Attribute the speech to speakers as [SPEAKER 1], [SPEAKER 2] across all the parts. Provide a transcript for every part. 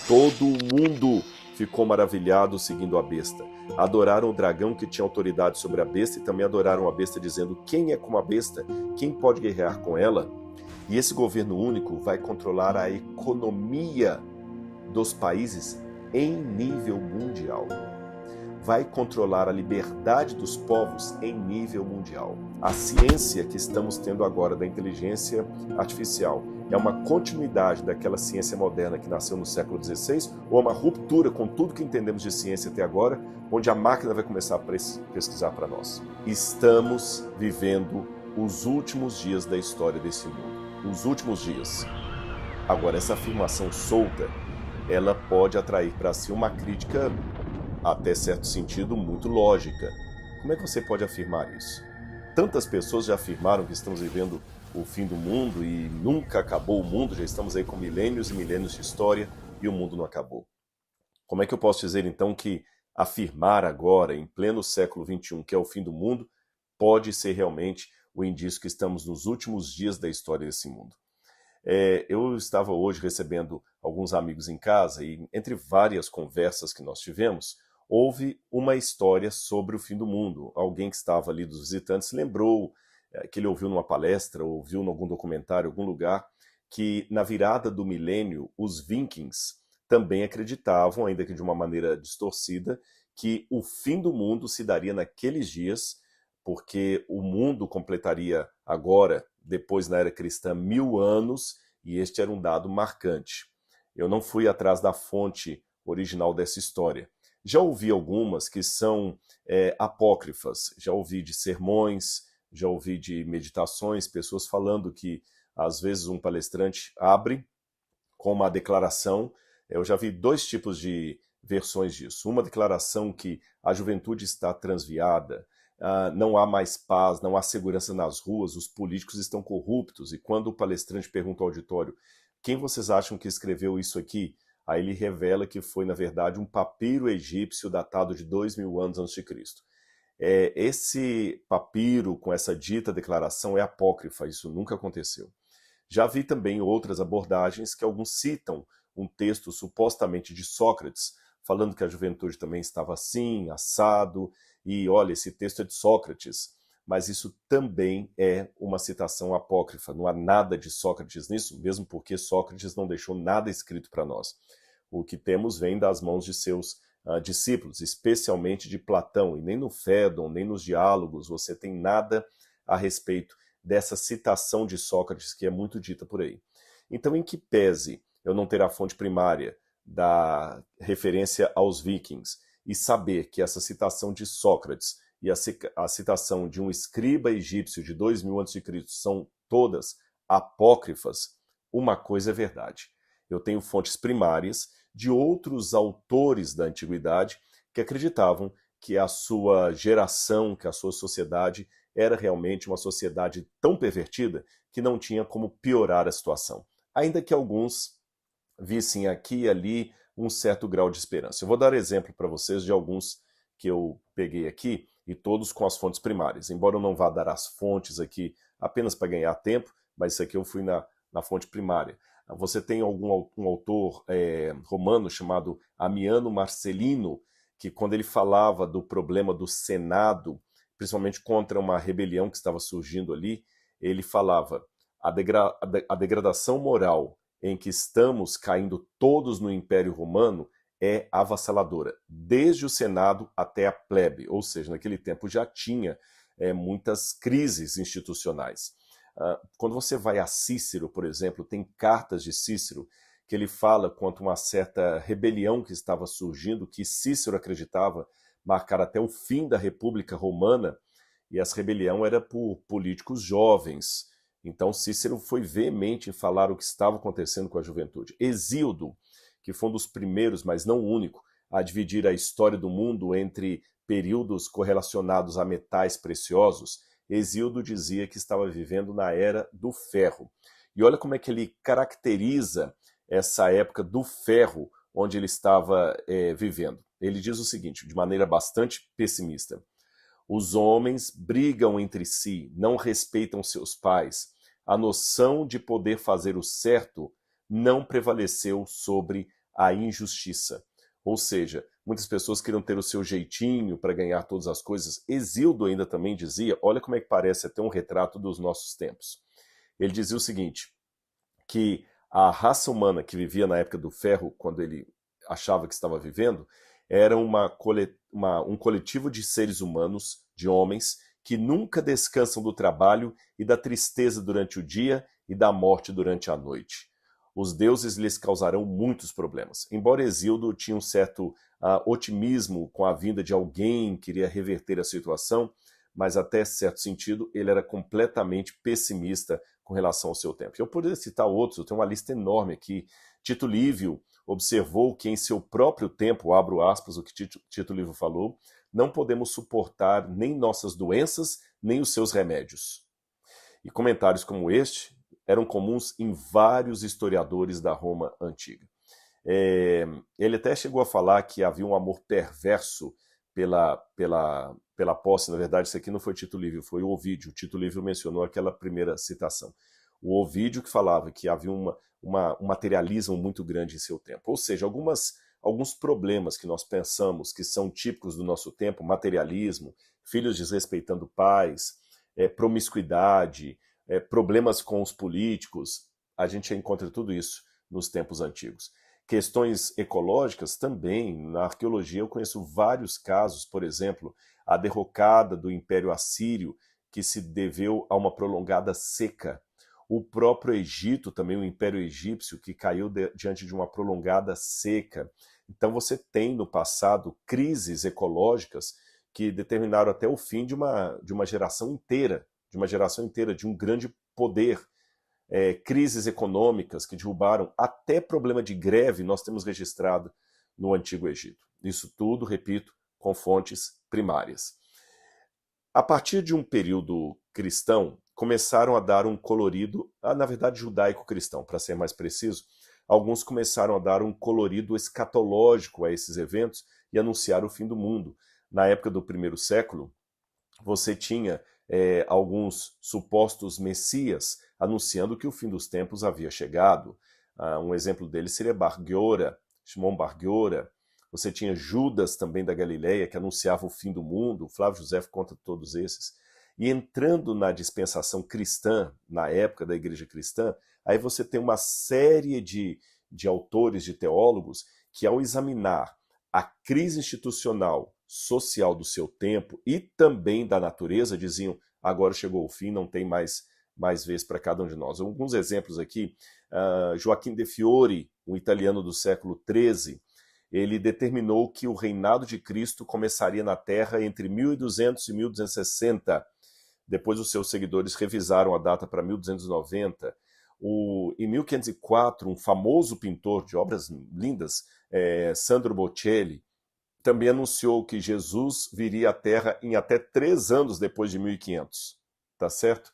[SPEAKER 1] Todo mundo ficou maravilhado seguindo a besta. Adoraram o dragão que tinha autoridade sobre a besta e também adoraram a besta dizendo: quem é como a besta? Quem pode guerrear com ela? E esse governo único vai controlar a economia dos países em nível mundial. Vai controlar a liberdade dos povos em nível mundial. A ciência que estamos tendo agora da inteligência artificial é uma continuidade daquela ciência moderna que nasceu no século XVI ou uma ruptura com tudo que entendemos de ciência até agora, onde a máquina vai começar a pesquisar para nós? Estamos vivendo os últimos dias da história desse mundo. Os últimos dias. Agora, essa afirmação solta, ela pode atrair para si uma crítica, até certo sentido, muito lógica. Como é que você pode afirmar isso? Tantas pessoas já afirmaram que estamos vivendo o fim do mundo e nunca acabou o mundo, já estamos aí com milênios e milênios de história e o mundo não acabou. Como é que eu posso dizer então que afirmar agora, em pleno século XXI, que é o fim do mundo, pode ser realmente o indício que estamos nos últimos dias da história desse mundo? Eu estava hoje recebendo alguns amigos em casa e, entre várias conversas que nós tivemos, houve uma história sobre o fim do mundo. Alguém que estava ali dos visitantes lembrou que ele ouviu numa palestra, ouviu em algum documentário, em algum lugar, que na virada do milênio, os Vikings também acreditavam, ainda que de uma maneira distorcida, que o fim do mundo se daria naqueles dias, porque o mundo completaria agora, depois na era cristã, 1000 anos, e este era um dado marcante. Eu não fui atrás da fonte original dessa história. Já ouvi algumas que são apócrifas, já ouvi de sermões, já ouvi de meditações, pessoas falando que às vezes um palestrante abre com uma declaração. Eu já vi dois tipos de versões disso. Uma declaração que a juventude está transviada, não há mais paz, não há segurança nas ruas, os políticos estão corruptos. E quando o palestrante pergunta ao auditório: quem vocês acham que escreveu isso aqui? Aí ele revela que foi, na verdade, um papiro egípcio datado de 2000 anos antes de Cristo. Esse papiro com essa dita declaração é apócrifa, isso nunca aconteceu. Já vi também outras abordagens que alguns citam um texto supostamente de Sócrates, falando que a juventude também estava assim, assado, e olha, esse texto é de Sócrates, mas isso também é uma citação apócrifa, não há nada de Sócrates nisso, mesmo porque Sócrates não deixou nada escrito para nós. O que temos vem das mãos de seus discípulos, especialmente de Platão, e nem no Fédon, nem nos diálogos você tem nada a respeito dessa citação de Sócrates que é muito dita por aí. Então, em que pese eu não ter a fonte primária da referência aos vikings e saber que essa citação de Sócrates e a citação de um escriba egípcio de 2000 a.C. são todas apócrifas, uma coisa é verdade. Eu tenho fontes primárias de outros autores da antiguidade que acreditavam que a sua geração, que a sua sociedade era realmente uma sociedade tão pervertida que não tinha como piorar a situação. Ainda que alguns vissem aqui e ali um certo grau de esperança. Eu vou dar exemplo para vocês de alguns que eu peguei aqui, e todos com as fontes primárias. Embora eu não vá dar as fontes aqui apenas para ganhar tempo, mas isso aqui eu fui na fonte primária. Você tem um autor romano chamado Amiano Marcelino, que quando ele falava do problema do Senado, principalmente contra uma rebelião que estava surgindo ali, ele falava: a degradação moral em que estamos caindo todos no Império Romano é avassaladora, desde o Senado até a plebe, ou seja, naquele tempo já tinha muitas crises institucionais. Quando você vai a Cícero, por exemplo, tem cartas de Cícero que ele fala quanto a uma certa rebelião que estava surgindo, que Cícero acreditava marcar até o fim da República Romana, e essa rebelião era por políticos jovens. Então Cícero foi veemente em falar o que estava acontecendo com a juventude. Hesíodo, que foi um dos primeiros, mas não o único, a dividir a história do mundo entre períodos correlacionados a metais preciosos, Hesíodo dizia que estava vivendo na era do ferro. E olha como é que ele caracteriza essa época do ferro onde ele estava vivendo. Ele diz o seguinte, de maneira bastante pessimista: os homens brigam entre si, não respeitam seus pais. A noção de poder fazer o certo não prevaleceu sobre a injustiça. Ou seja, muitas pessoas queriam ter o seu jeitinho para ganhar todas as coisas. Hesíodo ainda também dizia, olha como é que parece até um retrato dos nossos tempos. Ele dizia o seguinte, que a raça humana que vivia na época do ferro, quando ele achava que estava vivendo, era um coletivo de seres humanos, de homens, que nunca descansam do trabalho e da tristeza durante o dia e da morte durante a noite. Os deuses lhes causarão muitos problemas. Embora Hesíodo tinha um certo otimismo com a vinda de alguém que iria reverter a situação, mas até certo sentido ele era completamente pessimista com relação ao seu tempo. Eu poderia citar outros, eu tenho uma lista enorme aqui. Tito Livio observou que em seu próprio tempo, abro aspas o que Tito Livio falou, não podemos suportar nem nossas doenças, nem os seus remédios. E comentários como este eram comuns em vários historiadores da Roma antiga. Ele até chegou a falar que havia um amor perverso pela posse. Na verdade, isso aqui não foi Tito Livio, foi o Ovídio. Tito Livio mencionou aquela primeira citação. O Ovídio que falava que havia um materialismo muito grande em seu tempo. Ou seja, alguns problemas que nós pensamos que são típicos do nosso tempo, materialismo, filhos desrespeitando pais, promiscuidade, problemas com os políticos, a gente encontra tudo isso nos tempos antigos. Questões ecológicas também, na arqueologia eu conheço vários casos, por exemplo, a derrocada do Império Assírio, que se deveu a uma prolongada seca. O próprio Egito, também o Império Egípcio, que caiu diante de uma prolongada seca. Então você tem no passado crises ecológicas que determinaram até o fim de uma geração inteira, de um grande poder. Crises econômicas que derrubaram, até problema de greve nós temos registrado no Antigo Egito. Isso tudo, repito, com fontes primárias. A partir de um período cristão, começaram a dar um colorido, na verdade judaico-cristão, para ser mais preciso, alguns começaram a dar um colorido escatológico a esses eventos e anunciar o fim do mundo. Na época do primeiro século, você tinha alguns supostos messias anunciando que o fim dos tempos havia chegado. Um exemplo deles seria Shimon Bar Giora. Você tinha Judas também da Galileia, que anunciava o fim do mundo. Flávio José conta todos esses. E entrando na dispensação cristã, na época da igreja cristã, aí você tem uma série de autores, de teólogos, que ao examinar a crise institucional, social do seu tempo e também da natureza, diziam, agora chegou o fim, não tem mais vez para cada um de nós. Alguns exemplos aqui, Joaquim de Fiori, um italiano do século XIII, ele determinou que o reinado de Cristo começaria na Terra entre 1200 e 1260. Depois os seus seguidores revisaram a data para 1290. Em 1504, um famoso pintor de obras lindas, Sandro Botticelli, também anunciou que Jesus viria à Terra em até 3 anos depois de 1500. Tá certo?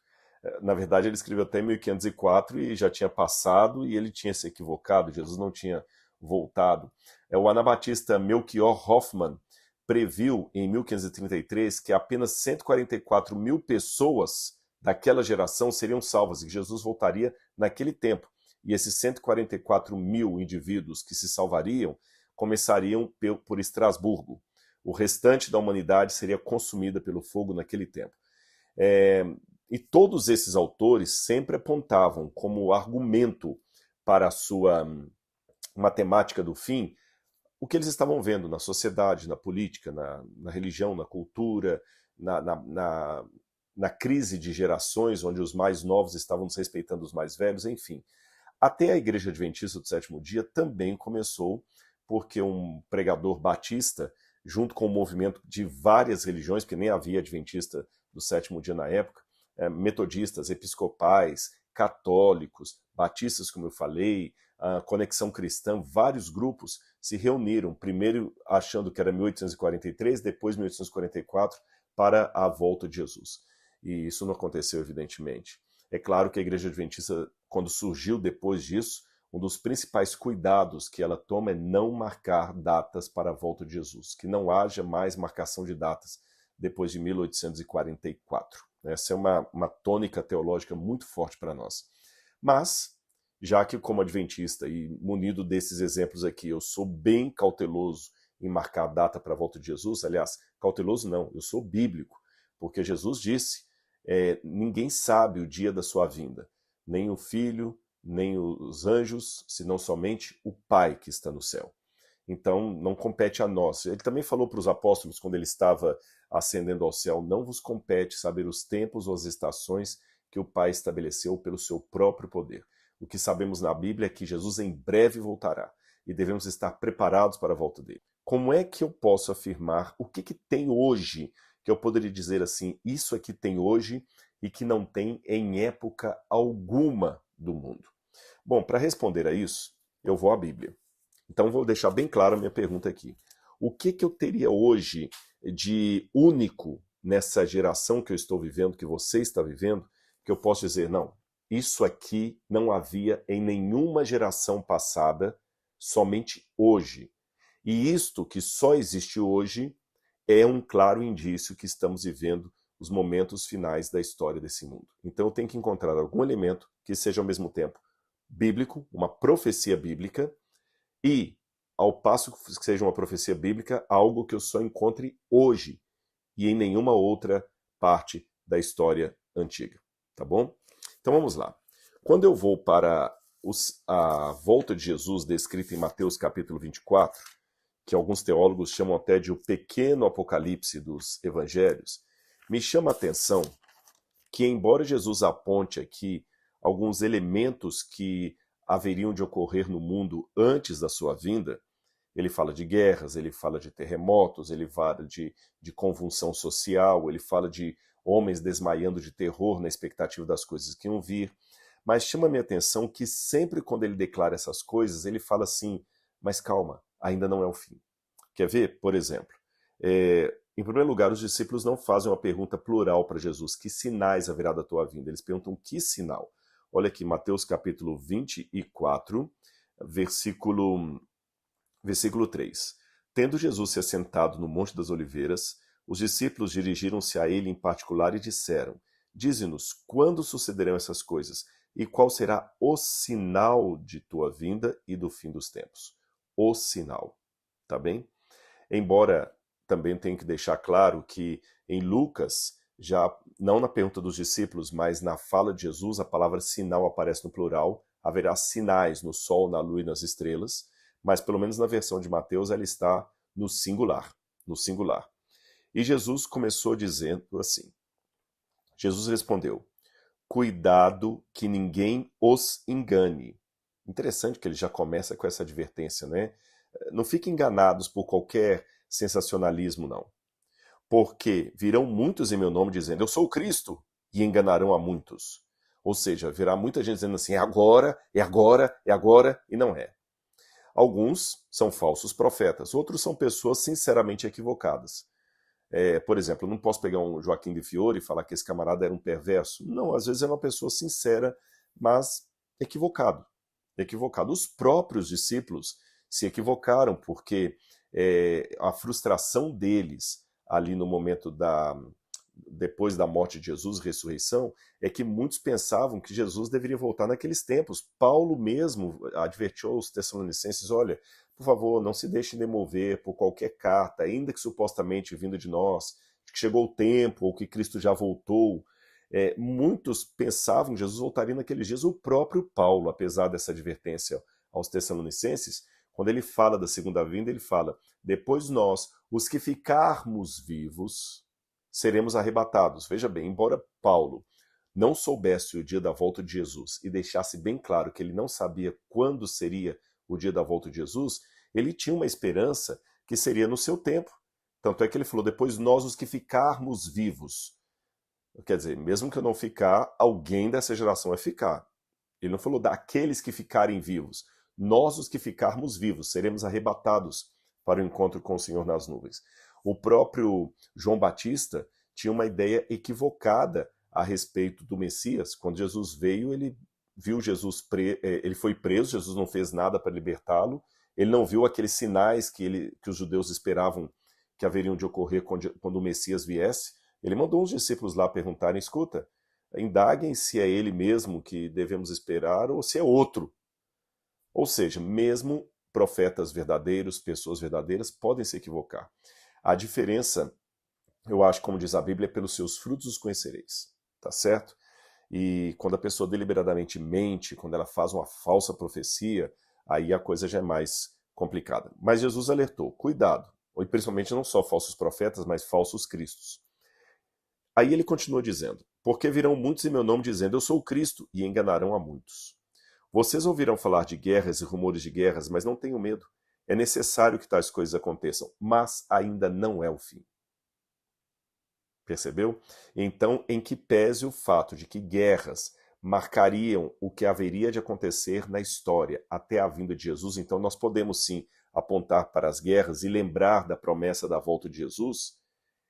[SPEAKER 1] Na verdade, ele escreveu até 1504 e já tinha passado e ele tinha se equivocado, Jesus não tinha voltado. O anabatista Melchior Hoffmann previu em 1533 que apenas 144 mil pessoas daquela geração seriam salvas e que Jesus voltaria naquele tempo. E esses 144 mil indivíduos que se salvariam começariam por Estrasburgo. O restante da humanidade seria consumida pelo fogo naquele tempo. E todos esses autores sempre apontavam como argumento para a sua matemática do fim o que eles estavam vendo na sociedade, na política, na religião, na cultura, na crise de gerações, onde os mais novos estavam desrespeitando os mais velhos, enfim. Até a Igreja Adventista do Sétimo Dia também começou porque um pregador batista, junto com o movimento de várias religiões, porque nem havia Adventista do Sétimo Dia na época, metodistas, episcopais, católicos, batistas, como eu falei, Conexão Cristã, vários grupos se reuniram, primeiro achando que era 1843, depois 1844, para a volta de Jesus. E isso não aconteceu, evidentemente. É claro que a Igreja Adventista, quando surgiu depois disso, um dos principais cuidados que ela toma é não marcar datas para a volta de Jesus, que não haja mais marcação de datas depois de 1844. Essa é uma tônica teológica muito forte para nós. Mas já que como adventista e munido desses exemplos aqui, eu sou bem cauteloso em marcar a data para a volta de Jesus, aliás, cauteloso não, eu sou bíblico, porque Jesus disse, ninguém sabe o dia da sua vinda, nem o Filho, nem os anjos, senão somente o Pai que está no céu. Então, não compete a nós. Ele também falou para os apóstolos, quando ele estava ascendendo ao céu, não vos compete saber os tempos ou as estações que o Pai estabeleceu pelo seu próprio poder. O que sabemos na Bíblia é que Jesus em breve voltará e devemos estar preparados para a volta dele. Como é que eu posso afirmar o que tem hoje, que eu poderia dizer assim, isso aqui tem hoje e que não tem em época alguma do mundo? Bom, para responder a isso, eu vou à Bíblia. Então vou deixar bem clara a minha pergunta aqui. O que eu teria hoje de único nessa geração que eu estou vivendo, que você está vivendo, que eu posso dizer, não, isso aqui não havia em nenhuma geração passada, somente hoje. E isto que só existe hoje é um claro indício que estamos vivendo os momentos finais da história desse mundo. Então eu tenho que encontrar algum elemento que seja ao mesmo tempo bíblico, uma profecia bíblica, e, ao passo que seja uma profecia bíblica, algo que eu só encontre hoje e em nenhuma outra parte da história antiga. Tá bom? Então vamos lá. Quando eu vou para a volta de Jesus descrita em Mateus capítulo 24, que alguns teólogos chamam até de o pequeno apocalipse dos evangelhos, me chama a atenção que, embora Jesus aponte aqui alguns elementos que haveriam de ocorrer no mundo antes da sua vinda, ele fala de guerras, ele fala de terremotos, ele fala de convulsão social, ele fala de homens desmaiando de terror na expectativa das coisas que iam vir. Mas chama a minha atenção que sempre quando ele declara essas coisas, ele fala assim, mas calma, ainda não é o fim. Quer ver? Por exemplo, em primeiro lugar, os discípulos não fazem uma pergunta plural para Jesus, que sinais haverá da tua vinda? Eles perguntam que sinal? Olha aqui, Mateus capítulo 24, versículo 3. Tendo Jesus se assentado no Monte das Oliveiras, os discípulos dirigiram-se a ele em particular e disseram, dize-nos, quando sucederão essas coisas? E qual será o sinal de tua vinda e do fim dos tempos? O sinal, tá bem? Embora também tenho que deixar claro que em Lucas, já não na pergunta dos discípulos, mas na fala de Jesus, a palavra sinal aparece no plural, haverá sinais no sol, na lua e nas estrelas, mas pelo menos na versão de Mateus ela está no singular, E Jesus começou dizendo assim, Jesus respondeu, cuidado que ninguém os engane. Interessante que ele já começa com essa advertência, né? Não fiquem enganados por qualquer sensacionalismo, não. Porque virão muitos em meu nome dizendo, eu sou o Cristo, e enganarão a muitos. Ou seja, virá muita gente dizendo assim, é agora, e não é. Alguns são falsos profetas, outros são pessoas sinceramente equivocadas. Por exemplo, eu não posso pegar um Joaquim de Fiore e falar que esse camarada era um perverso. Não, às vezes é uma pessoa sincera, mas equivocado. Os próprios discípulos se equivocaram, porque a frustração deles ali no momento depois da morte de Jesus, ressurreição, é que muitos pensavam que Jesus deveria voltar naqueles tempos. Paulo mesmo advertiu aos Tessalonicenses, olha, por favor, não se deixem demover por qualquer carta, ainda que supostamente vinda de nós, que chegou o tempo, ou que Cristo já voltou. Muitos pensavam que Jesus voltaria naqueles dias. O próprio Paulo, apesar dessa advertência aos Tessalonicenses, quando ele fala da segunda vinda, ele fala, depois nós, os que ficarmos vivos, seremos arrebatados. Veja bem, embora Paulo não soubesse o dia da volta de Jesus e deixasse bem claro que ele não sabia quando seria o dia da volta de Jesus, ele tinha uma esperança que seria no seu tempo. Tanto é que ele falou, depois nós os que ficarmos vivos. Quer dizer, mesmo que eu não ficar, alguém dessa geração vai ficar. Ele não falou daqueles que ficarem vivos. Nós os que ficarmos vivos seremos arrebatados para o encontro com o Senhor nas nuvens. O próprio João Batista tinha uma ideia equivocada a respeito do Messias. Quando Jesus veio, ele viu Jesus ele foi preso, Jesus não fez nada para libertá-lo, ele não viu aqueles sinais que os judeus esperavam que haveriam de ocorrer quando o Messias viesse. Ele mandou uns discípulos lá perguntarem, escuta, Indaguem se é ele mesmo que devemos esperar ou se é outro. Ou seja, mesmo profetas verdadeiros, pessoas verdadeiras, podem se equivocar. A diferença, eu acho, como diz a Bíblia, é pelos seus frutos os conhecereis. Tá certo? E quando a pessoa deliberadamente mente, quando ela faz uma falsa profecia, aí a coisa já é mais complicada. Mas Jesus alertou, cuidado, e principalmente não só falsos profetas, mas falsos cristos. Aí ele continua dizendo, porque virão muitos em meu nome dizendo, eu sou o Cristo, e enganarão a muitos. Vocês ouvirão falar de guerras e rumores de guerras, mas não tenham medo. É necessário que tais coisas aconteçam, mas ainda não é o fim. Percebeu? Então, em que pese o fato de que guerras marcariam o que haveria de acontecer na história até a vinda de Jesus, então nós podemos sim apontar para as guerras e lembrar da promessa da volta de Jesus.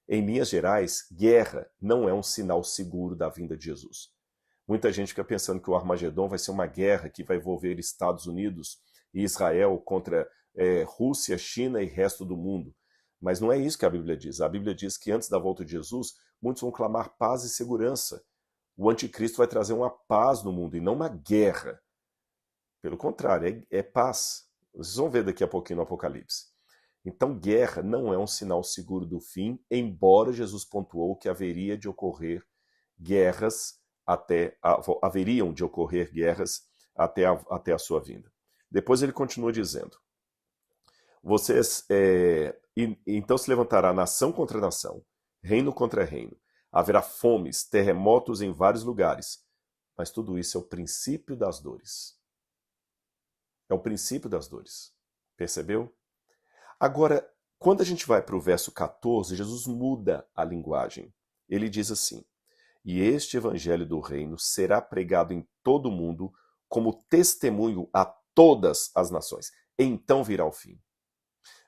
[SPEAKER 1] Em linhas gerais, guerra não é um sinal seguro da vinda de Jesus. Muita gente fica pensando que o Armagedon vai ser uma guerra que vai envolver Estados Unidos e Israel contra Rússia, China e resto do mundo. Mas não é isso que a Bíblia diz. A Bíblia diz que antes da volta de Jesus, muitos vão clamar paz e segurança. O anticristo vai trazer uma paz no mundo e não uma guerra. Pelo contrário, é paz. Vocês vão ver daqui a pouquinho no Apocalipse. Então, guerra não é um sinal seguro do fim, embora Jesus pontuou que haveriam de ocorrer guerras até a sua vinda. Depois ele continua dizendo, então se levantará nação contra nação, reino contra reino, haverá fomes, terremotos em vários lugares, mas tudo isso é o princípio das dores. É o princípio das dores. Percebeu? Agora, quando a gente vai para o verso 14, Jesus muda a linguagem. Ele diz assim, e este evangelho do reino será pregado em todo o mundo como testemunho a todas as nações. Então virá o fim.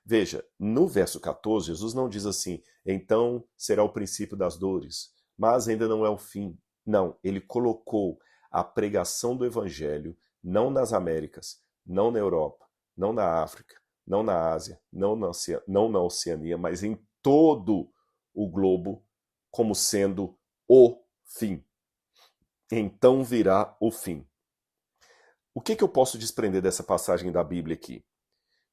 [SPEAKER 1] Veja, no verso 14, Jesus não diz assim, então será o princípio das dores, mas ainda não é o fim. Não, ele colocou a pregação do evangelho não nas Américas, não na Europa, não na África, não na Ásia, não na Oceania, mas em todo o globo como sendo o fim. Então virá o fim. O que eu posso desprender dessa passagem da Bíblia aqui?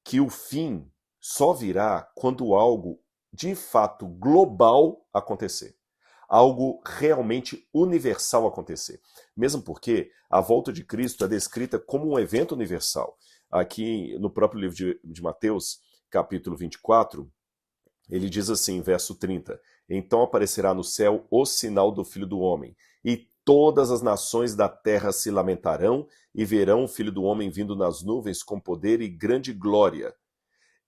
[SPEAKER 1] Que o fim só virá quando algo de fato global acontecer. Algo realmente universal acontecer. Mesmo porque a volta de Cristo é descrita como um evento universal. Aqui no próprio livro de Mateus, capítulo 24, ele diz assim, verso 30, então aparecerá no céu o sinal do Filho do Homem, e todas as nações da terra se lamentarão e verão o Filho do Homem vindo nas nuvens com poder e grande glória.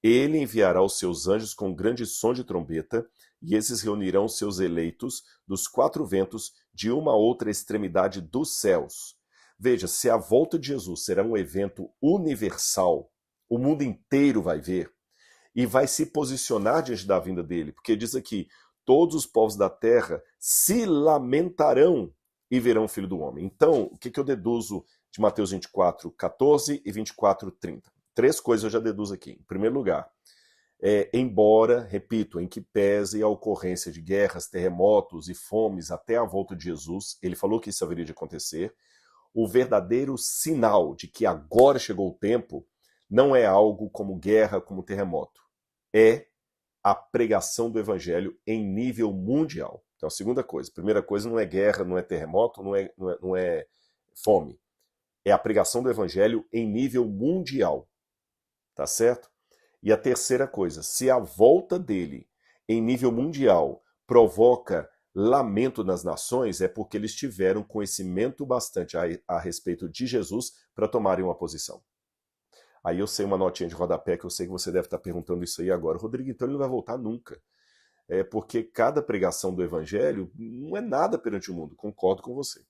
[SPEAKER 1] Ele enviará os seus anjos com grande som de trombeta, e esses reunirão seus eleitos dos quatro ventos de uma outra extremidade dos céus. Veja, se a volta de Jesus será um evento universal, o mundo inteiro vai ver e vai se posicionar diante da vinda dele, porque diz aqui, todos os povos da terra se lamentarão e verão o Filho do Homem. Então, o que eu deduzo de Mateus 24, 14 e 24, 30? Três coisas eu já deduzo aqui. Em primeiro lugar, embora, repito, em que pese a ocorrência de guerras, terremotos e fomes até a volta de Jesus, ele falou que isso haveria de acontecer, o verdadeiro sinal de que agora chegou o tempo não é algo como guerra, como terremoto. É a pregação do evangelho em nível mundial. Então, a segunda coisa. A primeira coisa não é guerra, não é terremoto, não é fome. É a pregação do evangelho em nível mundial. Tá certo? E a terceira coisa, se a volta dele em nível mundial provoca lamento nas nações, é porque eles tiveram conhecimento bastante a respeito de Jesus para tomarem uma posição. Aí eu sei uma notinha de rodapé que eu sei que você deve estar perguntando isso aí agora. Rodrigo, então ele não vai voltar nunca. É porque cada pregação do evangelho não é nada perante o mundo. Concordo com você.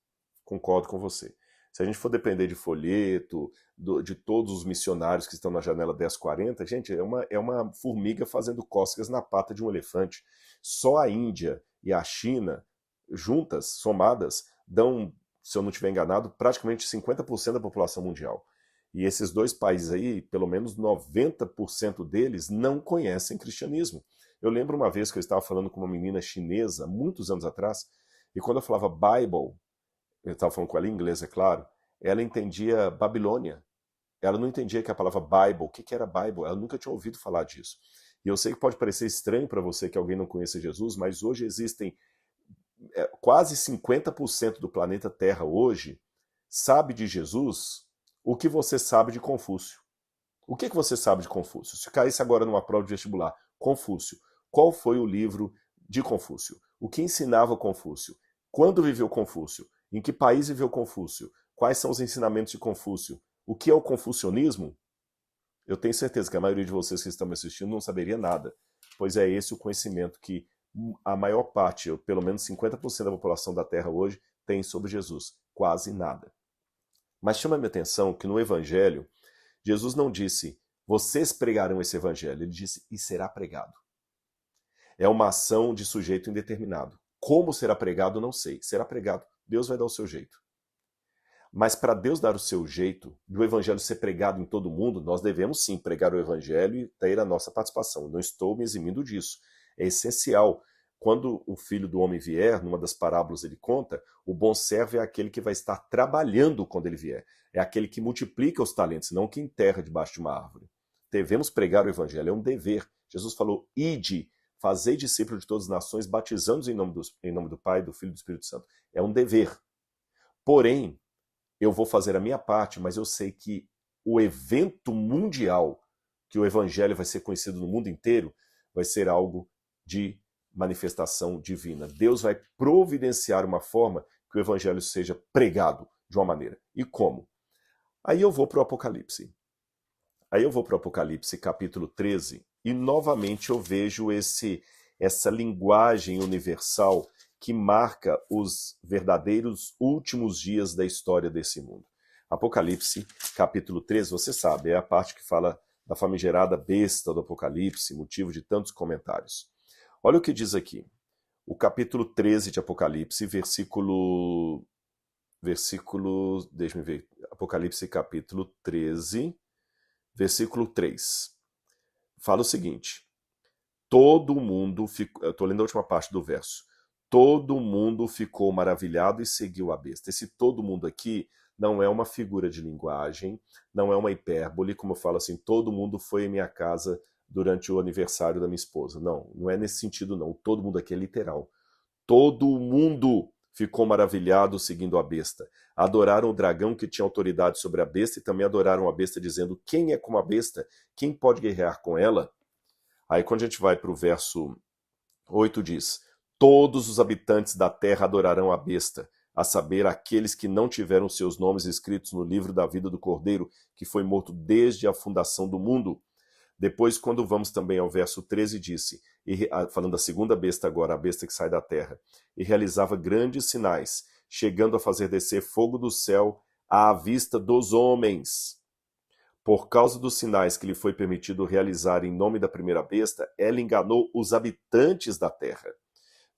[SPEAKER 1] Concordo com você. Se a gente for depender de folheto, de todos os missionários que estão na janela 1040, gente, é uma formiga fazendo cócegas na pata de um elefante. Só a Índia e a China, juntas, somadas, dão, se eu não estiver enganado, praticamente 50% da população mundial. E esses dois países aí, pelo menos 90% deles, não conhecem cristianismo. Eu lembro uma vez que eu estava falando com uma menina chinesa, muitos anos atrás, e quando eu falava Bible, eu estava falando com ela em inglês, é claro, ela entendia Babilônia. Ela não entendia que a palavra Bible, o que que era Bible? Ela nunca tinha ouvido falar disso. E eu sei que pode parecer estranho para você que alguém não conheça Jesus, mas hoje existem quase 50% do planeta Terra hoje sabe de Jesus o que você sabe de Confúcio. O que você sabe de Confúcio? Se caísse agora numa prova de vestibular, Confúcio, qual foi o livro de Confúcio? O que ensinava Confúcio? Quando viveu Confúcio? Em que país viveu Confúcio? Quais são os ensinamentos de Confúcio? O que é o confucionismo? Eu tenho certeza que a maioria de vocês que estão me assistindo não saberia nada, pois é esse o conhecimento que a maior parte, pelo menos 50% da população da Terra hoje, tem sobre Jesus. Quase nada. Mas chama a minha atenção que no Evangelho, Jesus não disse, vocês pregarão esse Evangelho. Ele disse, e será pregado. É uma ação de sujeito indeterminado. Como será pregado, não sei. Será pregado. Deus vai dar o seu jeito. Mas para Deus dar o seu jeito, do Evangelho ser pregado em todo mundo, nós devemos sim pregar o Evangelho e ter a nossa participação. Não estou me eximindo disso. É essencial. Quando o Filho do Homem vier, numa das parábolas ele conta, o bom servo é aquele que vai estar trabalhando quando ele vier. É aquele que multiplica os talentos, não que enterra debaixo de uma árvore. Devemos pregar o Evangelho, é um dever. Jesus falou, ide, fazei discípulos de todas as nações, batizando-os em nome do Pai, do Filho e do Espírito Santo. É um dever. Porém, eu vou fazer a minha parte, mas eu sei que o evento mundial, que o Evangelho vai ser conhecido no mundo inteiro, vai ser algo de manifestação divina. Deus vai providenciar uma forma que o Evangelho seja pregado de uma maneira. E como? Aí eu vou para o Apocalipse. Capítulo 13, e novamente eu vejo essa linguagem universal que marca os verdadeiros últimos dias da história desse mundo. Apocalipse, capítulo 13, você sabe, é a parte que fala da famigerada besta do Apocalipse, motivo de tantos comentários. Olha o que diz aqui. O capítulo 13 de Apocalipse, versículo, deixa-me ver, Apocalipse capítulo 13, versículo 3. Fala o seguinte, todo mundo ficou, eu estou lendo a última parte do verso, todo mundo ficou maravilhado e seguiu a besta. Esse todo mundo aqui não é uma figura de linguagem, não é uma hipérbole, como eu falo assim, todo mundo foi em minha casa durante o aniversário da minha esposa. Não, não é nesse sentido não. Todo mundo aqui é literal. Todo mundo ficou maravilhado seguindo a besta. Adoraram o dragão que tinha autoridade sobre a besta e também adoraram a besta dizendo, quem é como a besta? Quem pode guerrear com ela? Aí quando a gente vai para o verso 8 diz, todos os habitantes da terra adorarão a besta, a saber, aqueles que não tiveram seus nomes escritos no livro da vida do Cordeiro, que foi morto desde a fundação do mundo. Depois, quando vamos também ao verso 13, disse, falando da segunda besta agora, a besta que sai da terra, e realizava grandes sinais, chegando a fazer descer fogo do céu à vista dos homens. Por causa dos sinais que lhe foi permitido realizar em nome da primeira besta, ela enganou os habitantes da terra.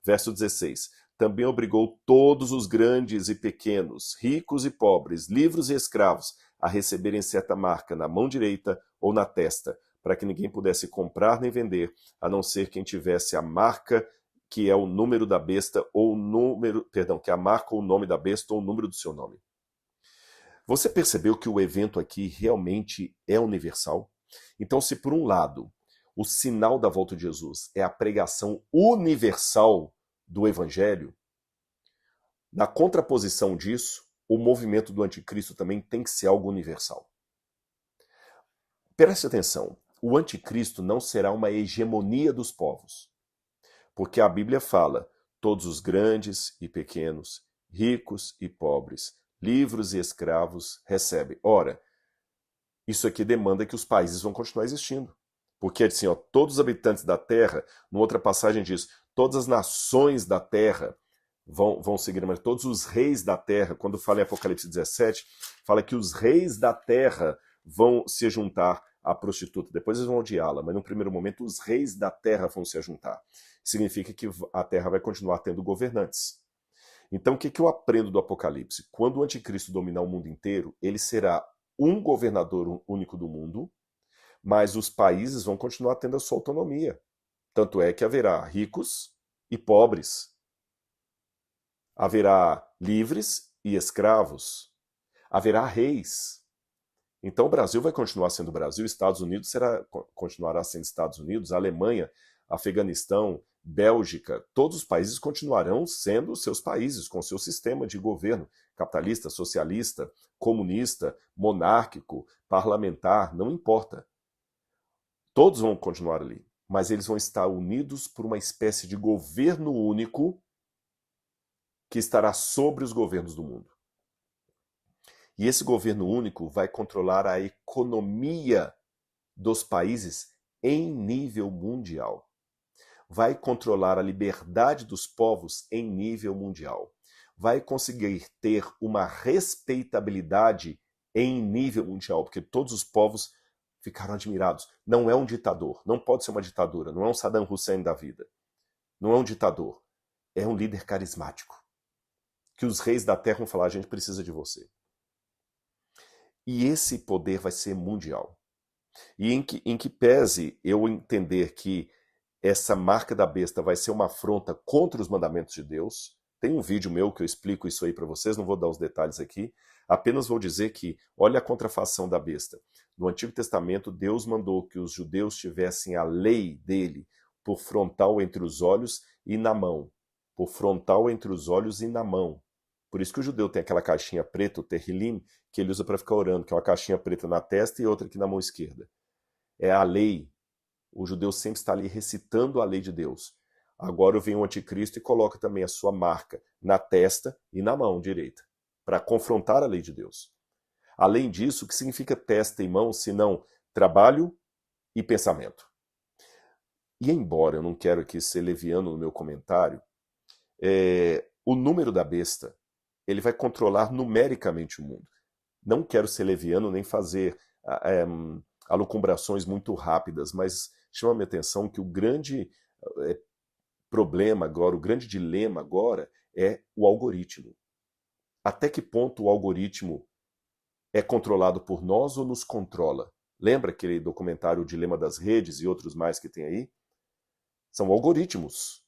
[SPEAKER 1] Verso 16. Também obrigou todos os grandes e pequenos, ricos e pobres, livres e escravos, a receberem certa marca na mão direita ou na testa, para que ninguém pudesse comprar nem vender, a não ser quem tivesse a marca que é o número da besta ou que é a marca ou o nome da besta ou o número do seu nome. Você percebeu que o evento aqui realmente é universal? Então, se por um lado o sinal da volta de Jesus é a pregação universal do Evangelho, na contraposição disso, o movimento do anticristo também tem que ser algo universal. Preste atenção, o anticristo não será uma hegemonia dos povos, porque a Bíblia fala, todos os grandes e pequenos, ricos e pobres, livres e escravos recebem. Ora, isso aqui demanda que os países vão continuar existindo. Porque assim, ó, todos os habitantes da terra, numa outra passagem diz, todas as nações da terra vão seguir, mas todos os reis da terra, quando fala em Apocalipse 17, fala que os reis da terra vão se juntar à prostituta. Depois eles vão odiá-la, mas no primeiro momento os reis da terra vão se juntar. Significa que a terra vai continuar tendo governantes. Então o que eu aprendo do Apocalipse? Quando o anticristo dominar o mundo inteiro, ele será um governador único do mundo, mas os países vão continuar tendo a sua autonomia. Tanto é que haverá ricos e pobres. Haverá livres e escravos, haverá reis. Então o Brasil vai continuar sendo Brasil, Estados Unidos continuará sendo Estados Unidos, a Alemanha, Afeganistão, Bélgica, todos os países continuarão sendo seus países, com seu sistema de governo capitalista, socialista, comunista, monárquico, parlamentar, não importa. Todos vão continuar ali, mas eles vão estar unidos por uma espécie de governo único que estará sobre os governos do mundo. E esse governo único vai controlar a economia dos países em nível mundial. Vai controlar a liberdade dos povos em nível mundial. Vai conseguir ter uma respeitabilidade em nível mundial, porque todos os povos ficaram admirados. Não é um ditador, não pode ser uma ditadura, não é um Saddam Hussein da vida. Não é um ditador, é um líder carismático. Que os reis da terra vão falar, a gente precisa de você. E esse poder vai ser mundial. E em que pese eu entender que essa marca da besta vai ser uma afronta contra os mandamentos de Deus, tem um vídeo meu que eu explico isso aí para vocês, não vou dar os detalhes aqui, apenas vou dizer que, olha a contrafação da besta. No Antigo Testamento, Deus mandou que os judeus tivessem a lei dele por frontal entre os olhos e na mão. Por frontal entre os olhos e na mão. Por isso que o judeu tem aquela caixinha preta, o terrilim, que ele usa para ficar orando, que é uma caixinha preta na testa e outra aqui na mão esquerda. É a lei. O judeu sempre está ali recitando a lei de Deus. Agora vem o anticristo e coloca também a sua marca na testa e na mão direita, para confrontar a lei de Deus. Além disso, o que significa testa e mão, senão trabalho e pensamento? E embora eu não quero aqui ser leviano no meu comentário, o número da besta, ele vai controlar numericamente o mundo. Não quero ser leviano nem fazer alucumbrações muito rápidas, mas chama a minha atenção que o grande problema agora, o grande dilema agora é o algoritmo. Até que ponto o algoritmo é controlado por nós ou nos controla? Lembra aquele documentário O Dilema das Redes e outros mais que tem aí? São algoritmos.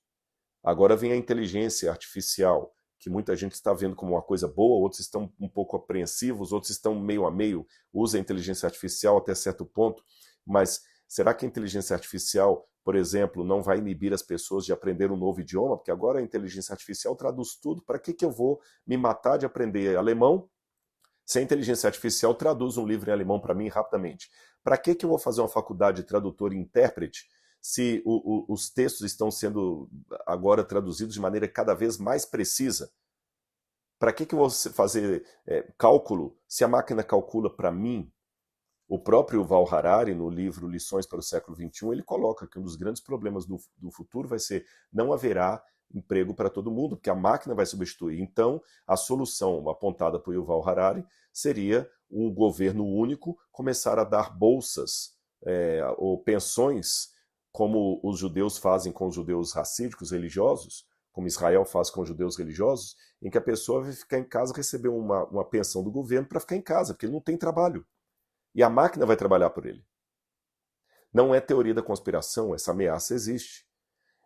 [SPEAKER 1] Agora vem a inteligência artificial, que muita gente está vendo como uma coisa boa, outros estão um pouco apreensivos, outros estão meio a meio, usa a inteligência artificial até certo ponto, mas será que a inteligência artificial, por exemplo, não vai inibir as pessoas de aprender um novo idioma? Porque agora a inteligência artificial traduz tudo. Para que eu vou me matar de aprender alemão se a inteligência artificial traduz um livro em alemão para mim rapidamente? Para que eu vou fazer uma faculdade de tradutor e intérprete se os textos estão sendo agora traduzidos de maneira cada vez mais precisa? Para que eu vou fazer cálculo se a máquina calcula para mim? O próprio Yuval Harari, no livro Lições para o Século XXI, ele coloca que um dos grandes problemas do futuro vai ser não haverá emprego para todo mundo, porque a máquina vai substituir. Então, a solução apontada por Yuval Harari seria um governo único começar a dar bolsas ou pensões, como os judeus fazem com os judeus racídicos religiosos, como Israel faz com os judeus religiosos, em que a pessoa vai ficar em casa, receber uma pensão do governo para ficar em casa, porque ele não tem trabalho. E a máquina vai trabalhar por ele. Não é teoria da conspiração, essa ameaça existe.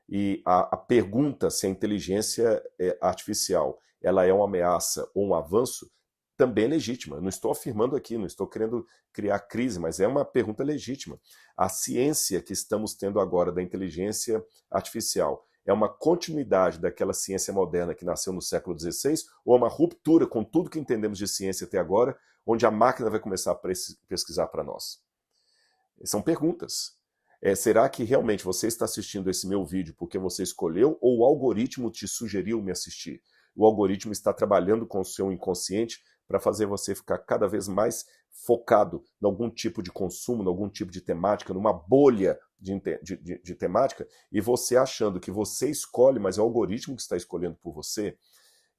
[SPEAKER 1] E a pergunta se a inteligência artificial ela é uma ameaça ou um avanço também é legítima. Eu não estou afirmando aqui, não estou querendo criar crise, mas é uma pergunta legítima. A ciência que estamos tendo agora da inteligência artificial é uma continuidade daquela ciência moderna que nasceu no século XVI ou é uma ruptura com tudo que entendemos de ciência até agora, onde a máquina vai começar a pesquisar para nós? São perguntas. Será que realmente você está assistindo esse meu vídeo porque você escolheu ou o algoritmo te sugeriu me assistir? O algoritmo está trabalhando com o seu inconsciente para fazer você ficar cada vez mais focado em algum tipo de consumo, em algum tipo de temática, numa bolha de temática, e você achando que você escolhe, mas é o algoritmo que está escolhendo por você,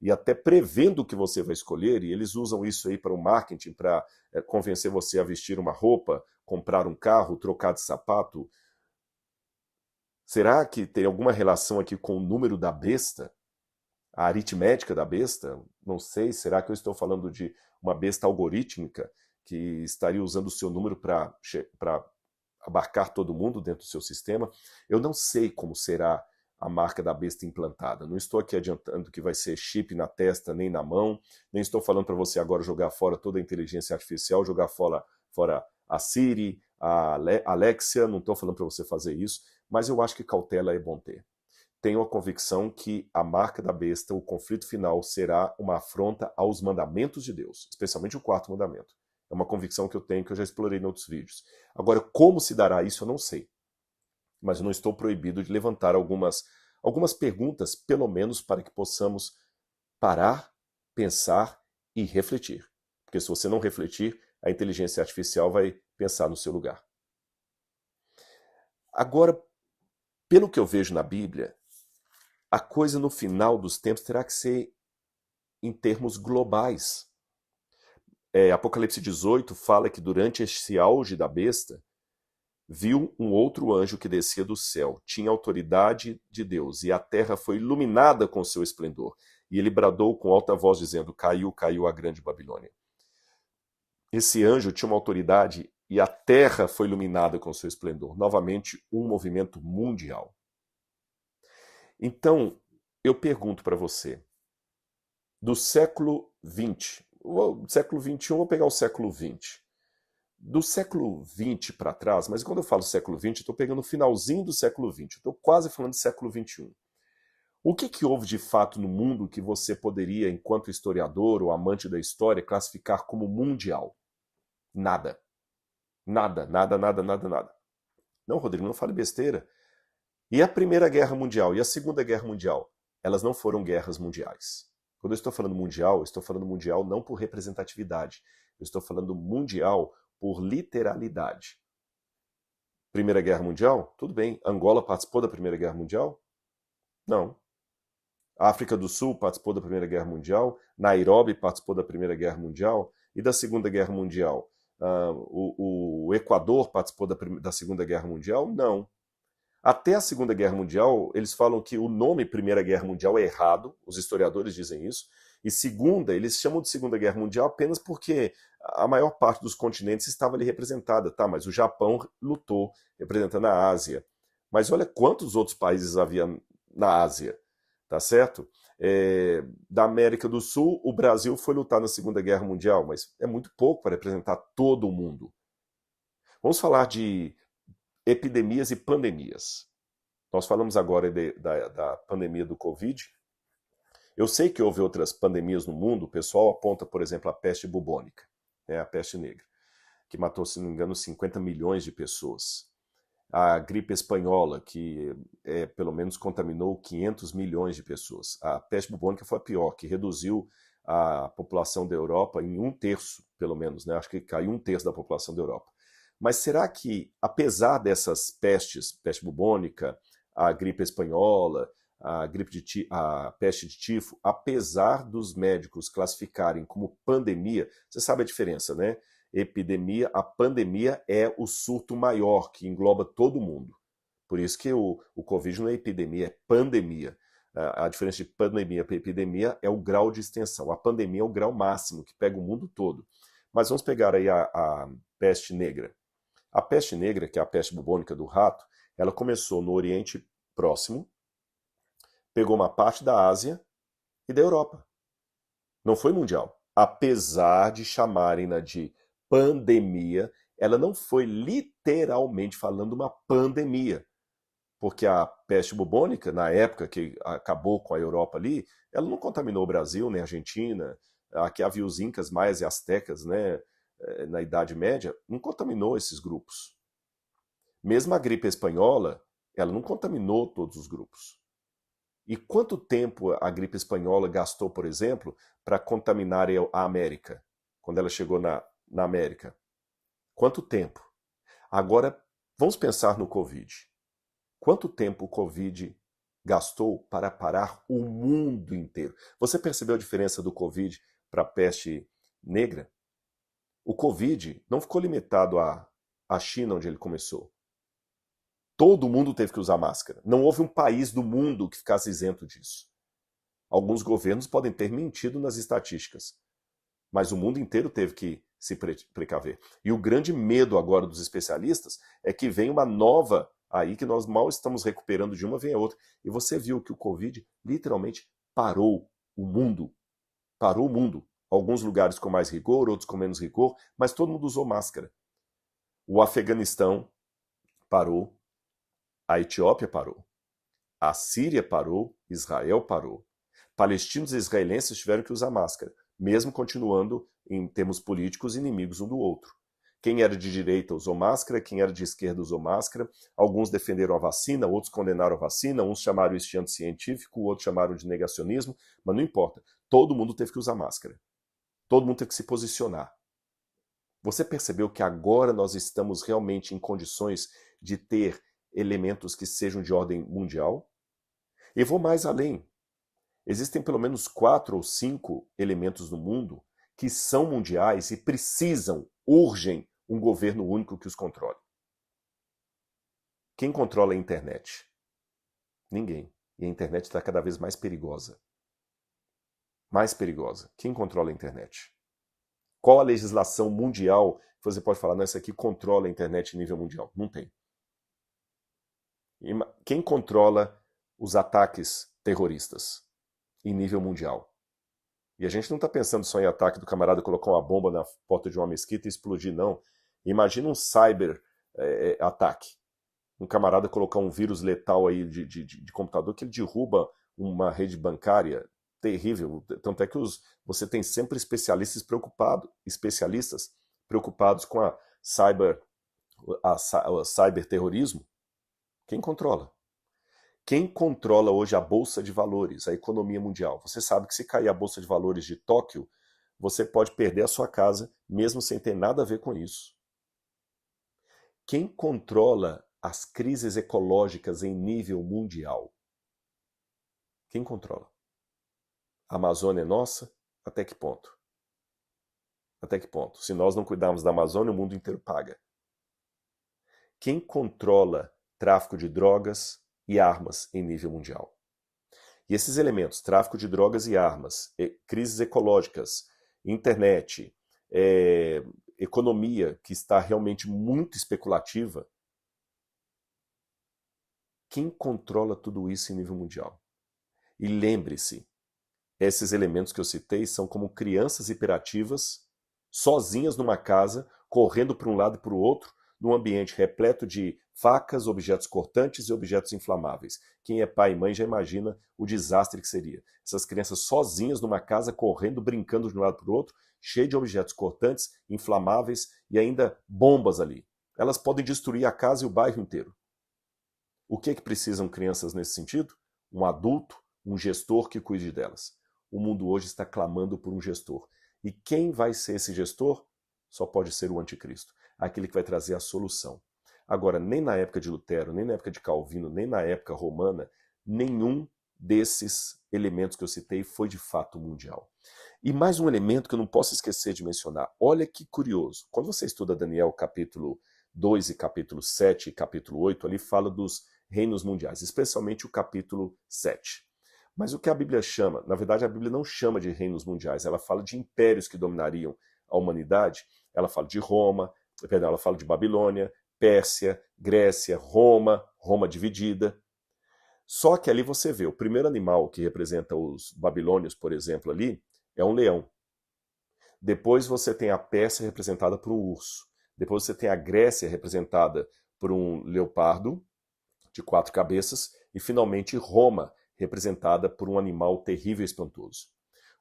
[SPEAKER 1] e até prevendo o que você vai escolher, e eles usam isso aí para o marketing, para convencer você a vestir uma roupa, comprar um carro, trocar de sapato. Será que tem alguma relação aqui com o número da besta? A aritmética da besta? Não sei, será que eu estou falando de uma besta algorítmica que estaria usando o seu número para abarcar todo mundo dentro do seu sistema? Eu não sei como será a marca da besta implantada. Não estou aqui adiantando que vai ser chip na testa nem na mão, nem estou falando para você agora jogar fora toda a inteligência artificial, jogar fora a Siri, a Alexia, não estou falando para você fazer isso, mas eu acho que cautela é bom ter. Tenho a convicção que a marca da besta, o conflito final, será uma afronta aos mandamentos de Deus, especialmente o quarto mandamento. É uma convicção que eu tenho, que eu já explorei em outros vídeos. Agora, como se dará isso, eu não sei. Mas eu não estou proibido de levantar algumas perguntas, pelo menos para que possamos parar, pensar e refletir. Porque se você não refletir, a inteligência artificial vai pensar no seu lugar. Agora, pelo que eu vejo na Bíblia, a coisa no final dos tempos terá que ser em termos globais. Apocalipse 18 fala que durante esse auge da besta, viu um outro anjo que descia do céu, tinha autoridade de Deus, e a terra foi iluminada com seu esplendor. E ele bradou com alta voz, dizendo: caiu, caiu a grande Babilônia. Esse anjo tinha uma autoridade e a terra foi iluminada com seu esplendor. Novamente, um movimento mundial. Então, eu pergunto para você, do século XX, século XXI, vou pegar o século XX. Do século XX para trás, mas quando eu falo século XX, eu estou pegando o finalzinho do século XX, estou quase falando de século XXI. O que houve de fato no mundo que você poderia, enquanto historiador ou amante da história, classificar como mundial? Nada. Nada, nada, nada, nada, nada. Não, Rodrigo, não fale besteira. E a Primeira Guerra Mundial e a Segunda Guerra Mundial? Elas não foram guerras mundiais. Quando eu estou falando mundial não por representatividade. Eu estou falando mundial por literalidade. Primeira Guerra Mundial? Tudo bem. Angola participou da Primeira Guerra Mundial? Não. A África do Sul participou da Primeira Guerra Mundial? Nairobi participou da Primeira Guerra Mundial? E da Segunda Guerra Mundial? O Equador participou da Segunda Guerra Mundial? Não. Até a Segunda Guerra Mundial, eles falam que o nome Primeira Guerra Mundial é errado, os historiadores dizem isso, e segunda, eles chamam de Segunda Guerra Mundial apenas porque a maior parte dos continentes estava ali representada, tá? Mas o Japão lutou representando a Ásia. Mas olha quantos outros países havia na Ásia, tá certo? Da América do Sul, o Brasil foi lutar na Segunda Guerra Mundial, mas é muito pouco para representar todo o mundo. Vamos falar de epidemias e pandemias. Nós falamos agora da pandemia do Covid. Eu sei que houve outras pandemias no mundo. O pessoal aponta, por exemplo, a peste bubônica, a peste negra, que matou, se não me engano, 50 milhões de pessoas. A gripe espanhola, que pelo menos contaminou 500 milhões de pessoas. A peste bubônica foi a pior, que reduziu a população da Europa em 1/3, pelo menos. Acho que caiu 1/3 da população da Europa. Mas será que, apesar dessas pestes, peste bubônica, a gripe espanhola, a peste de tifo, apesar dos médicos classificarem como pandemia, você sabe a diferença, né? Epidemia, a pandemia é o surto maior, que engloba todo mundo. Por isso que o Covid não é epidemia, é pandemia. A diferença de pandemia para epidemia é o grau de extensão. A pandemia é o grau máximo, que pega o mundo todo. Mas vamos pegar aí a peste negra. A peste negra, que é a peste bubônica do rato, ela começou no Oriente Próximo, pegou uma parte da Ásia e da Europa. Não foi mundial. Apesar de chamarem-na de pandemia, ela não foi literalmente falando uma pandemia. Porque a peste bubônica, na época que acabou com a Europa ali, ela não contaminou o Brasil, nem a Argentina. Aqui havia os incas, maias e astecas, né? Na Idade Média, não contaminou esses grupos. Mesmo a gripe espanhola, ela não contaminou todos os grupos. E quanto tempo a gripe espanhola gastou, por exemplo, para contaminar a América, quando ela chegou na América? Quanto tempo? Agora, vamos pensar no Covid. Quanto tempo o Covid gastou para parar o mundo inteiro? Você percebeu a diferença do Covid para a peste negra? O Covid não ficou limitado à China, onde ele começou. Todo mundo teve que usar máscara. Não houve um país do mundo que ficasse isento disso. Alguns governos podem ter mentido nas estatísticas, mas o mundo inteiro teve que se precaver. E o grande medo agora dos especialistas é que venha uma nova Aí que nós mal estamos recuperando de uma, vem a outra. E você viu que o Covid literalmente parou o mundo. Parou o mundo. Alguns lugares com mais rigor, outros com menos rigor, mas todo mundo usou máscara. O Afeganistão parou, a Etiópia parou, a Síria parou, Israel parou. Palestinos e israelenses tiveram que usar máscara, mesmo continuando, em termos políticos, inimigos um do outro. Quem era de direita usou máscara, quem era de esquerda usou máscara. Alguns defenderam a vacina, outros condenaram a vacina, uns chamaram isso de anticientífico, outros chamaram de negacionismo, mas não importa. Todo mundo teve que usar máscara. Todo mundo teve que se posicionar. Você percebeu que agora nós estamos realmente em condições de ter elementos que sejam de ordem mundial? E vou mais além. Existem pelo menos 4 ou 5 elementos no mundo que são mundiais e precisam, urgem, um governo único que os controle. Quem controla a internet? Ninguém. E a internet está cada vez mais perigosa. Mais perigosa. Quem controla a internet? Qual a legislação mundial que você pode falar, não, essa aqui controla a internet em nível mundial? Não tem. Quem controla os ataques terroristas em nível mundial? E a gente não está pensando só em ataque do camarada colocar uma bomba na porta de uma mesquita e explodir, não. Imagina um cyber ataque. Um camarada colocar um vírus letal aí de computador que ele derruba uma rede bancária. Terrível. Tanto é que você tem sempre especialistas preocupados com a cyberterrorismo. Quem controla? Quem controla hoje a Bolsa de Valores, a economia mundial? Você sabe que se cair a Bolsa de Valores de Tóquio, você pode perder a sua casa, mesmo sem ter nada a ver com isso. Quem controla as crises ecológicas em nível mundial? Quem controla? A Amazônia é nossa? Até que ponto? Até que ponto? Se nós não cuidarmos da Amazônia, o mundo inteiro paga. Quem controla tráfico de drogas e armas em nível mundial? E esses elementos, tráfico de drogas e armas, crises ecológicas, internet, economia que está realmente muito especulativa, quem controla tudo isso em nível mundial? E lembre-se, esses elementos que eu citei são como crianças hiperativas, sozinhas numa casa, correndo para um lado e para o outro, num ambiente repleto de facas, objetos cortantes e objetos inflamáveis. Quem é pai e mãe já imagina o desastre que seria. Essas crianças sozinhas numa casa, correndo, brincando de um lado para o outro, cheio de objetos cortantes, inflamáveis e ainda bombas ali. Elas podem destruir a casa e o bairro inteiro. O que precisam crianças nesse sentido? Um adulto, um gestor que cuide delas. O mundo hoje está clamando por um gestor. E quem vai ser esse gestor? Só pode ser o anticristo, aquele que vai trazer a solução. Agora, nem na época de Lutero, nem na época de Calvino, nem na época romana, nenhum desses elementos que eu citei foi de fato mundial. E mais um elemento que eu não posso esquecer de mencionar. Olha que curioso. Quando você estuda Daniel capítulo 2 e capítulo 7 e capítulo 8, ali fala dos reinos mundiais, especialmente o capítulo 7. Mas o que a Bíblia chama, na verdade a Bíblia não chama de reinos mundiais, ela fala de impérios que dominariam a humanidade, ela fala de Roma, perdão, ela fala de Babilônia, Pérsia, Grécia, Roma dividida. Só que ali você vê, o primeiro animal que representa os babilônios, por exemplo, ali, é um leão. Depois você tem a Pérsia representada por um urso. Depois você tem a Grécia representada por um leopardo de 4 cabeças. E finalmente Roma, representada por um animal terrível e espantoso.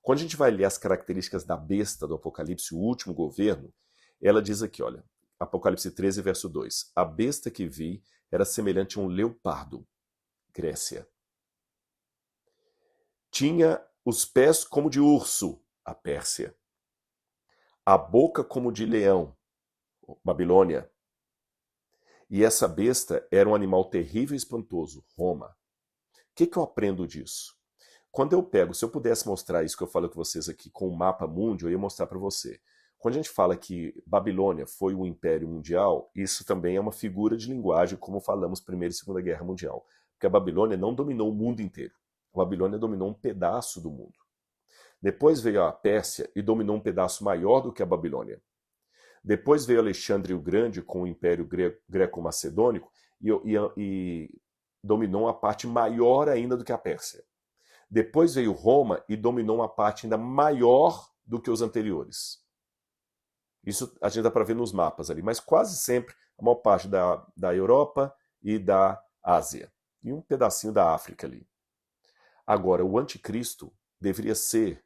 [SPEAKER 1] Quando a gente vai ler as características da besta do Apocalipse, o último governo, ela diz aqui, olha, Apocalipse 13, verso 2. A besta que vi era semelhante a um leopardo, Grécia. Tinha os pés como de urso, a Pérsia. A boca como de leão, Babilônia. E essa besta era um animal terrível e espantoso, Roma. O que eu aprendo disso? Quando eu pego, se eu pudesse mostrar isso que eu falo com vocês aqui com o mapa mundi, eu ia mostrar para você. Quando a gente fala que Babilônia foi um império mundial, isso também é uma figura de linguagem, como falamos Primeira e Segunda Guerra Mundial. Porque a Babilônia não dominou o mundo inteiro. A Babilônia dominou um pedaço do mundo. Depois veio a Pérsia e dominou um pedaço maior do que a Babilônia. Depois veio Alexandre o Grande com o Império Greco-Macedônico e dominou uma parte maior ainda do que a Pérsia. Depois veio Roma e dominou uma parte ainda maior do que os anteriores. Isso a gente dá para ver nos mapas ali, mas quase sempre a maior parte da Europa e da Ásia. E um pedacinho da África ali. Agora, o anticristo deveria ser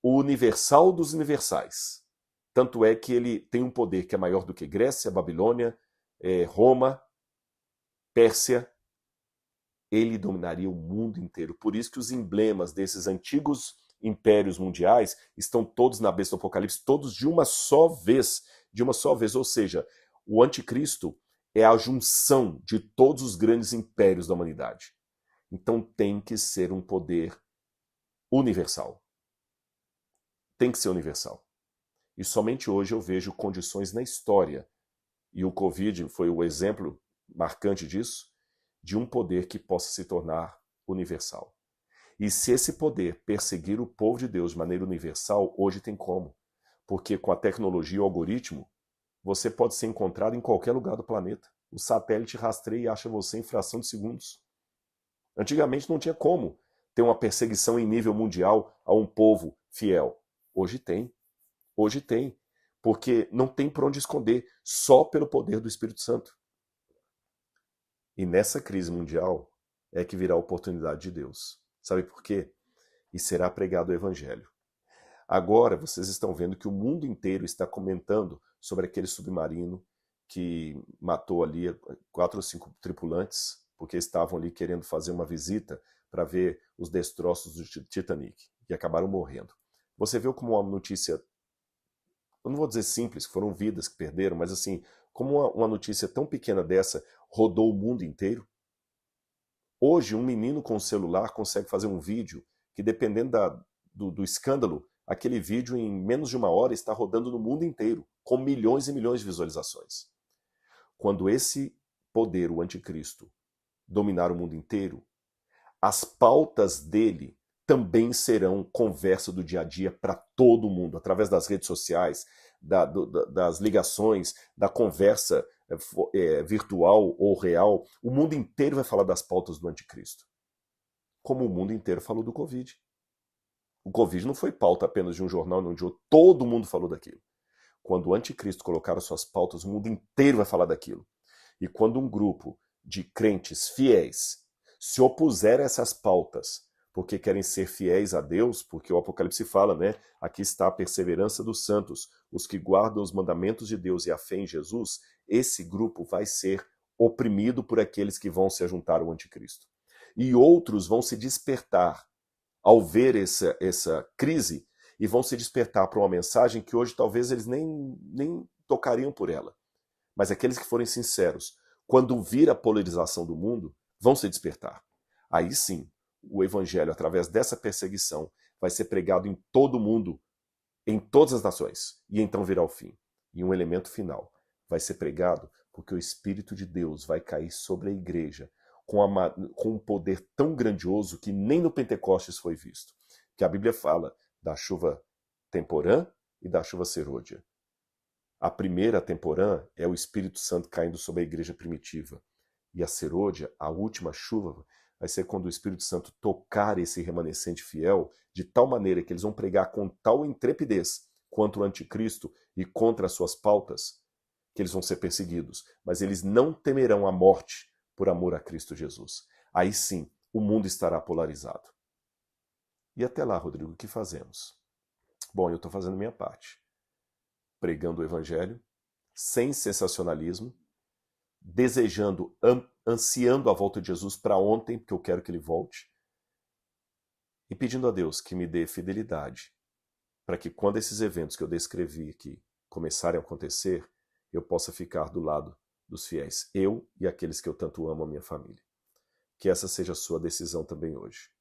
[SPEAKER 1] o universal dos universais. Tanto é que ele tem um poder que é maior do que Grécia, Babilônia, Roma, Pérsia. Ele dominaria o mundo inteiro. Por isso que os emblemas desses antigos impérios mundiais estão todos na besta do Apocalipse, todos de uma só vez. De uma só vez. Ou seja, o anticristo é a junção de todos os grandes impérios da humanidade. Então tem que ser um poder universal. Tem que ser universal. E somente hoje eu vejo condições na história, e o Covid foi o exemplo marcante disso, de um poder que possa se tornar universal. E se esse poder perseguir o povo de Deus de maneira universal, hoje tem como. Porque com a tecnologia e o algoritmo, você pode ser encontrado em qualquer lugar do planeta. O satélite rastreia e acha você em fração de segundos. Antigamente não tinha como ter uma perseguição em nível mundial a um povo fiel. Hoje tem. Hoje tem. Porque não tem por onde esconder, só pelo poder do Espírito Santo. E nessa crise mundial é que virá a oportunidade de Deus. Sabe por quê? E será pregado o Evangelho. Agora vocês estão vendo que o mundo inteiro está comentando sobre aquele submarino que matou ali 4 ou 5 tripulantes, porque estavam ali querendo fazer uma visita para ver os destroços do Titanic, e acabaram morrendo. Você viu como uma notícia, eu não vou dizer simples, foram vidas que perderam, mas assim, como uma notícia tão pequena dessa rodou o mundo inteiro? Hoje, um menino com um celular consegue fazer um vídeo que, dependendo do escândalo, aquele vídeo em menos de 1 hora está rodando no mundo inteiro, com milhões e milhões de visualizações. Quando esse poder, o anticristo, dominar o mundo inteiro, as pautas dele também serão conversa do dia a dia para todo mundo, através das redes sociais, das ligações, da conversa virtual ou real. O mundo inteiro vai falar das pautas do anticristo. Como o mundo inteiro falou do Covid. O Covid não foi pauta apenas de um jornal, não de outro. Todo mundo falou daquilo. Quando o anticristo colocar as suas pautas, o mundo inteiro vai falar daquilo. E quando um grupo de crentes fiéis se opuser a essas pautas, porque querem ser fiéis a Deus, porque o Apocalipse fala, né? Aqui está a perseverança dos santos, os que guardam os mandamentos de Deus e a fé em Jesus. Esse grupo vai ser oprimido por aqueles que vão se juntar ao anticristo. E outros vão se despertar ao ver essa crise e vão se despertar para uma mensagem que hoje talvez eles nem tocariam por ela. Mas aqueles que forem sinceros, quando vir a polarização do mundo, vão se despertar. Aí sim, o evangelho, através dessa perseguição, vai ser pregado em todo o mundo, em todas as nações, e então virá o fim. E um elemento final, vai ser pregado porque o Espírito de Deus vai cair sobre a igreja com um poder tão grandioso que nem no Pentecostes foi visto. Que a Bíblia fala da chuva temporã e da chuva serôdia. A primeira temporã é o Espírito Santo caindo sobre a igreja primitiva. E a serôdia, a última chuva, vai ser quando o Espírito Santo tocar esse remanescente fiel, de tal maneira que eles vão pregar com tal intrepidez contra o anticristo e contra as suas pautas, que eles vão ser perseguidos. Mas eles não temerão a morte por amor a Cristo Jesus. Aí sim, o mundo estará polarizado. E até lá, Rodrigo, o que fazemos? Bom, eu estou fazendo minha parte. Pregando o Evangelho, sem sensacionalismo, desejando, ansiando a volta de Jesus para ontem, porque eu quero que ele volte, e pedindo a Deus que me dê fidelidade, para que quando esses eventos que eu descrevi aqui começarem a acontecer, eu possa ficar do lado dos fiéis, eu e aqueles que eu tanto amo, a minha família. Que essa seja a sua decisão também hoje.